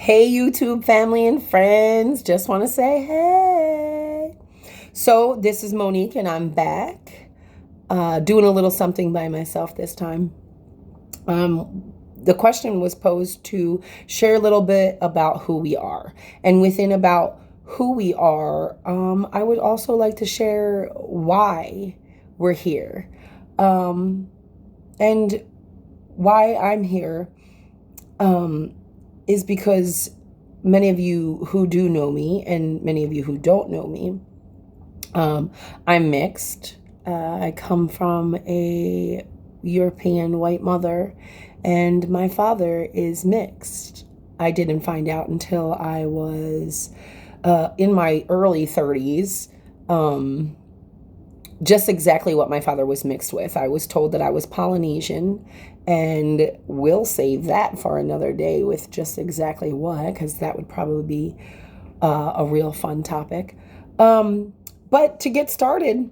Hey, YouTube family and friends. Just want to say hey. So, this is Monique, and I'm back doing a little something by myself this time. The question was posed to share a little bit about who we are. And within about who we are, I would also like to share why we're here and why I'm here. Is because many of you who do know me and many of you who don't know me, I'm mixed. I come from a European white mother, and my father is mixed. I didn't find out until I was in my early 30s. Just exactly what my father was mixed with. I was told that I was Polynesian, and we'll save that for another day with just exactly what, because that would probably be a real fun topic. But to get started,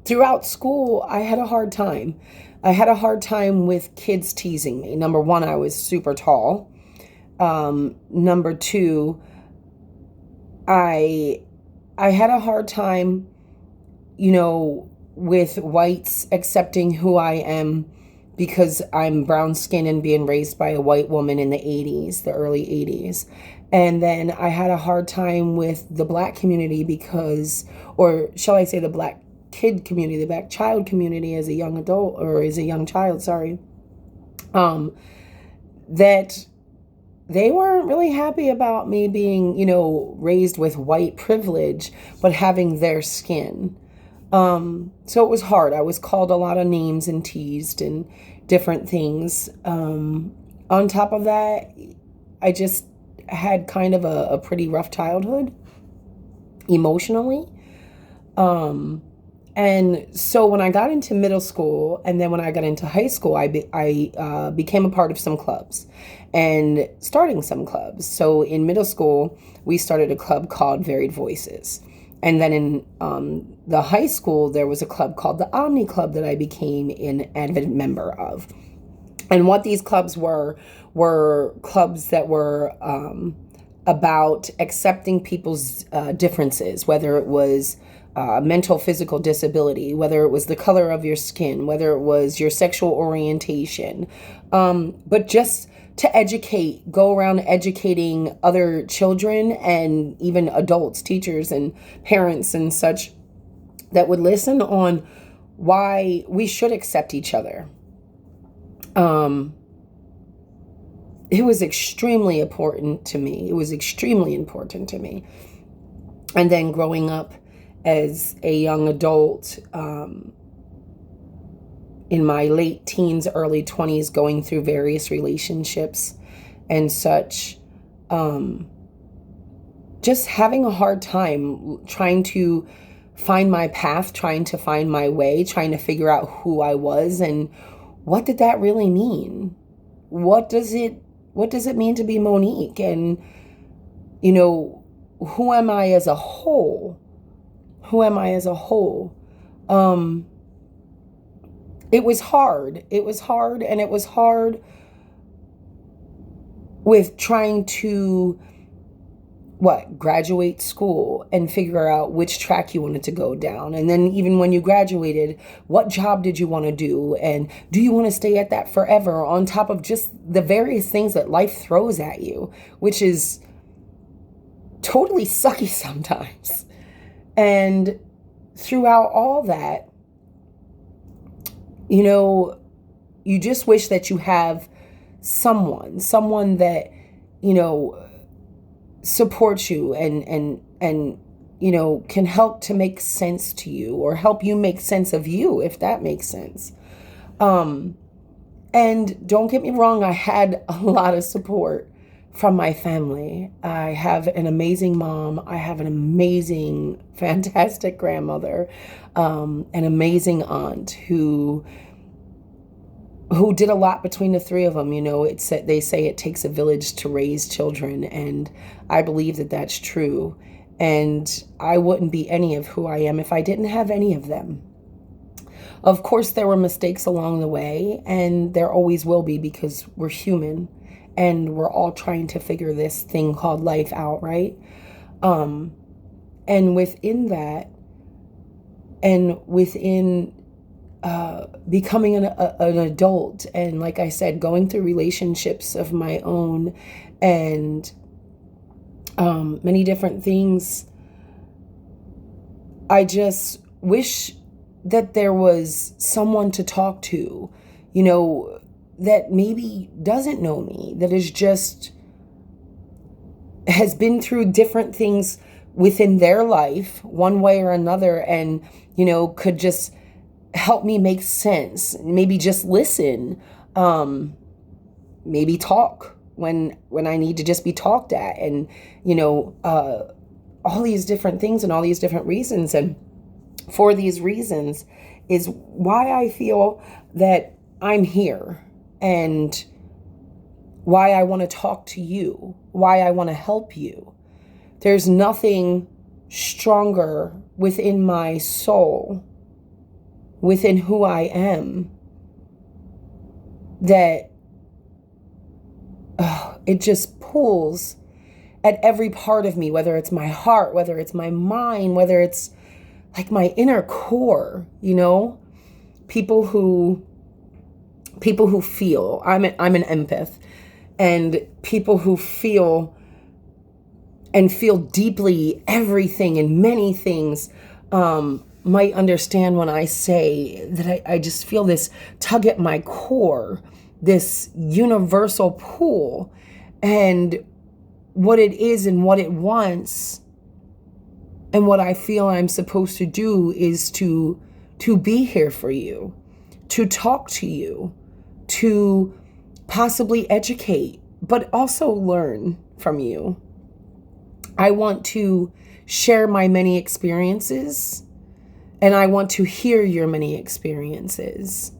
throughout school, I had a hard time. I had a hard time with kids teasing me. Number one, I was super tall. Number two, I had a hard time, with whites accepting who I am because I'm brown skinned and being raised by a white woman in the 80s, the early 80s. And then I had a hard time with the black community because, or shall I say the black kid community, the black child community as a young adult or as a young child, sorry, that they weren't really happy about me being, raised with white privilege, but having their skin. So it was hard. I was called a lot of names and teased and different things. On top of that, I just had kind of a pretty rough childhood emotionally. And so when I got into middle school and then when I got into high school, I became a part of some clubs and starting some clubs. So in middle school, we started a club called Varied Voices. And then in the high school, there was a club called the Omni Club that I became an avid member of. And what these clubs were clubs that were about accepting people's differences, whether it was mental, physical disability, whether it was the color of your skin, whether it was your sexual orientation, but just to educate, go around educating other children and even adults, teachers and parents and such that would listen on why we should accept each other. It was extremely important to me. It was extremely important to me. And then growing up as a young adult, in my late teens, early 20s, going through various relationships and such, just having a hard time trying to find my path, trying to find my way, trying to figure out who I was and what did that really mean? What does it mean to be Monique? And, who am I as a whole? Who am I as a whole? It was hard. It was hard, and it was hard with trying to graduate school and figure out which track you wanted to go down. And then even when you graduated, what job did you want to do? And do you want to stay at that forever on top of just the various things that life throws at you, which is totally sucky sometimes. And throughout all that, you just wish that you have someone that, supports you and can help to make sense to you or help you make sense of you, if that makes sense. And don't get me wrong, I had a lot of support from my family. I have an amazing mom. I have an amazing, fantastic grandmother, an amazing aunt who did a lot between the three of them. They say it takes a village to raise children, and I believe that that's true. And I wouldn't be any of who I am if I didn't have any of them. Of course, there were mistakes along the way, and there always will be because we're human. and we're all trying to figure this thing called life out, right? And within that, and within becoming an adult, and like I said, going through relationships of my own, and many different things, I just wish that there was someone to talk to, that maybe doesn't know me, that is just has been through different things within their life, one way or another, and, could just help me make sense, maybe just listen, maybe talk when I need to just be talked at, and, all these different things and all these different reasons. And for these reasons is why I feel that I'm here, and why I want to talk to you, why I want to help you. There's nothing stronger within my soul, within who I am, that it just pulls at every part of me, whether it's my heart, whether it's my mind, whether it's like my inner core, people who feel. I'm an empath, and people who feel deeply everything and many things might understand when I say that I just feel this tug at my core, this universal pull, and what it is and what it wants, and what I feel I'm supposed to do is to be here for you, to talk to you, to possibly educate, but also learn from you. I want to share my many experiences, and I want to hear your many experiences.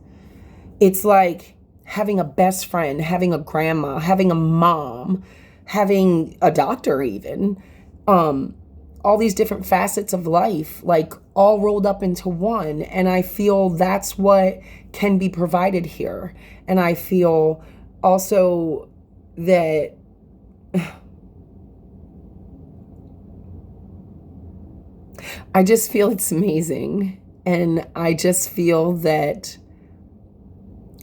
It's like having a best friend, having a grandma, having a mom, having a doctor even, all these different facets of life, like all rolled up into one. And I feel that's what can be provided here. And I feel also that I just feel it's amazing. And I just feel that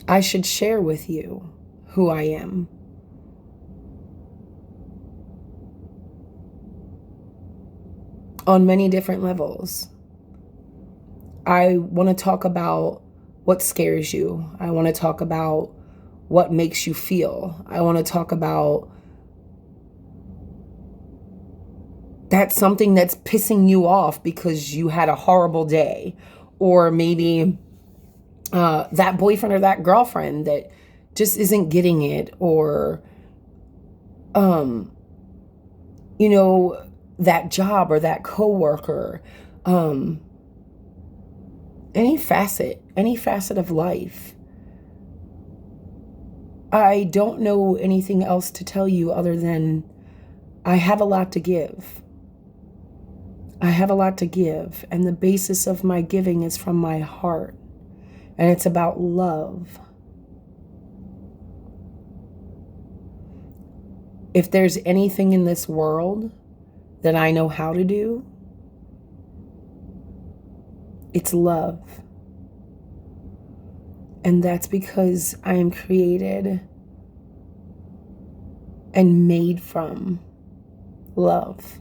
I should share with you who I am. On many different levels. I want to talk about what scares you. I want to talk about what makes you feel. I want to talk about that's something that's pissing you off because you had a horrible day, or maybe that boyfriend or that girlfriend that just isn't getting it, or that job or that coworker, any facet of life. I don't know anything else to tell you other than I have a lot to give. I have a lot to give, and the basis of my giving is from my heart, and it's about love. If there's anything in this world that I know how to do, it's love. And that's because I am created and made from love.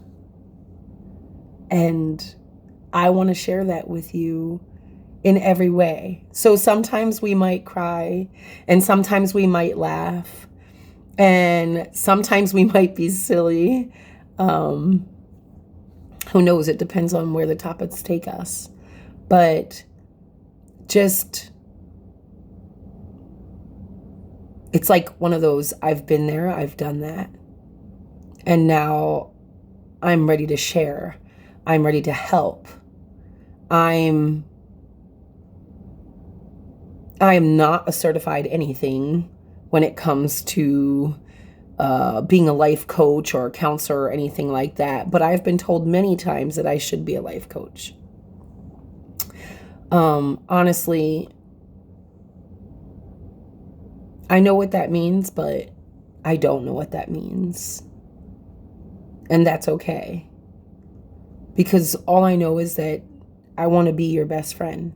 And I want to share that with you in every way. So sometimes we might cry, and sometimes we might laugh, and sometimes we might be silly. Who knows? It depends on where the topics take us. But just, it's like one of those, I've been there, I've done that. And now I'm ready to share. I'm ready to help. I am not a certified anything when it comes to being a life coach or a counselor or anything like that. But I've been told many times that I should be a life coach. Honestly, I know what that means, but I don't know what that means. And that's okay. Because all I know is that I want to be your best friend.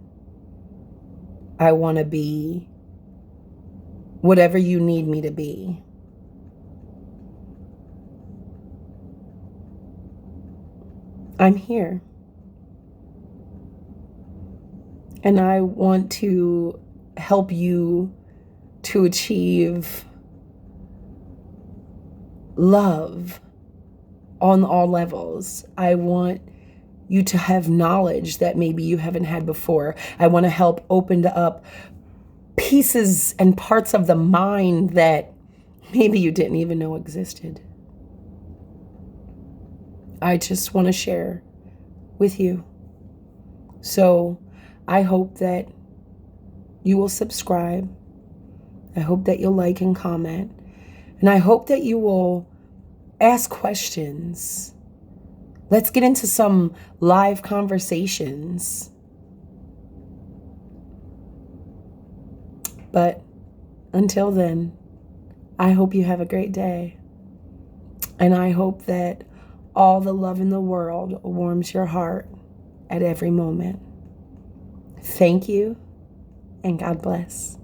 I want to be whatever you need me to be. I'm here. And I want to help you to achieve love on all levels. I want you to have knowledge that maybe you haven't had before. I want to help open up pieces and parts of the mind that maybe you didn't even know existed. I just want to share with you. So I hope that you will subscribe. I hope that you'll like and comment. And I hope that you will ask questions. Let's get into some live conversations. But until then, I hope you have a great day. And I hope that all the love in the world warms your heart at every moment. Thank you, and God bless.